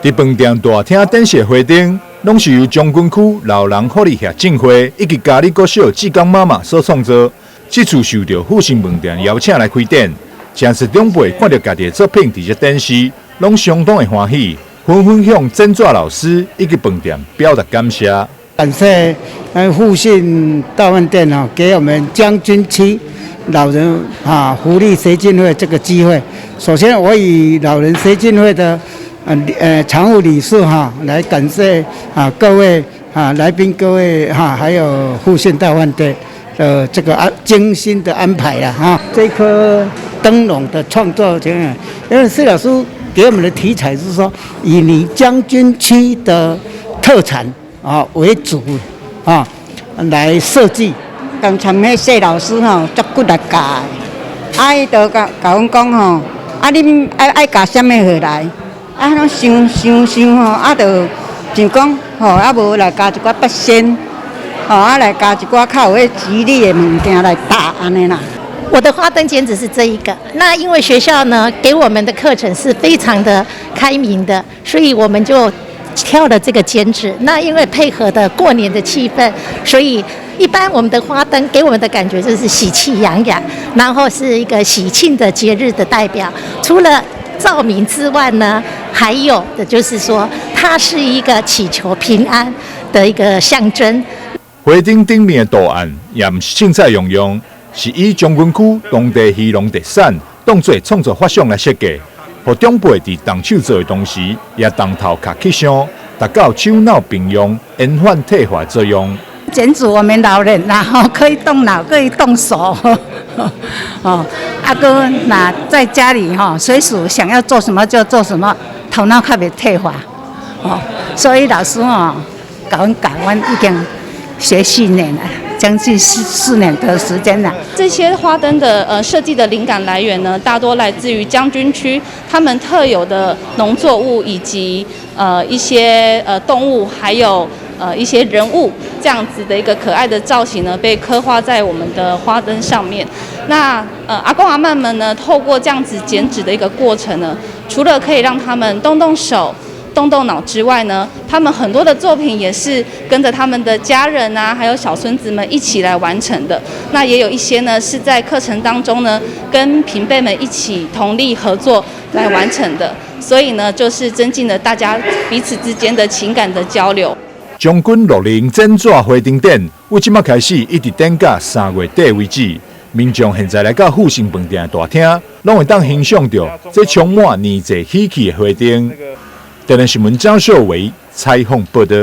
伫饭店大厅展示花灯，拢是由将军区老人福利协进会以及嘉义国小志刚妈妈所创作。这次受到复兴饭店邀请来开展，真是长辈看到家己的作品伫这展示，拢相当的欢喜，纷纷向曾作老师以及饭店表达感谢。感谢复兴大饭店给我们将军区老人福利协进会这个机会。首先，我以老人协进会的常务理事来感谢各位来宾，各位还有复兴大饭店的这个精心的安排了这颗灯笼的创作，因为施老师给我们的题材是说以你将军区的特产为主来设计。刚才迄谢老师足骨力教的，伊就甲阮讲恁爱教什么货来？拢想就就讲无来加一寡八仙，来加一寡较有吉利的物件来搭安尼啦。我的花灯剪纸是这一个，那因为学校呢给我们的课程是非常的开明的，所以我们就挑了这个剪纸。那因为配合的过年的气氛，所以一般我们的花灯给我们的感觉就是喜气洋洋，然后是一个喜庆的节日的代表。除了照明之外呢，还有的就是说，它是一个祈求平安的一个象征。花灯顶面的图案也不是凊彩用用，是以将军区当地渔农特产当作创作法相来设计，让长辈伫动手做的同时，也动头卡起香，达到手脑并用、延缓退化作用。剪纸我们老人可以动脑，可以动手，阿哥在家里随时想要做什么就做什么，头脑较袂退化，所以老师教阮已经学4年了。将近4年的时间了。这些花灯的设计的灵感来源呢，大多来自于将军区他们特有的农作物以及一些动物，还有一些人物这样子的一个可爱的造型呢，被刻画在我们的花灯上面。那阿公阿嬷们呢，透过这样子剪纸的一个过程呢，除了可以让他们动动手、动动脑之外呢，他们很多的作品也是跟着他们的家人还有小孙子们一起来完成的。那也有一些呢是在课程当中呢，跟平辈们一起同力合作来完成的。所以呢，就是增进了大家彼此之间的情感的交流。将军60整纸花灯展，为即麦开始一直展到3月底为止。民众现在来到复兴饭店的大厅，拢会当欣赏到这充满年节喜气的花灯。台南新闻张秀维采访报道。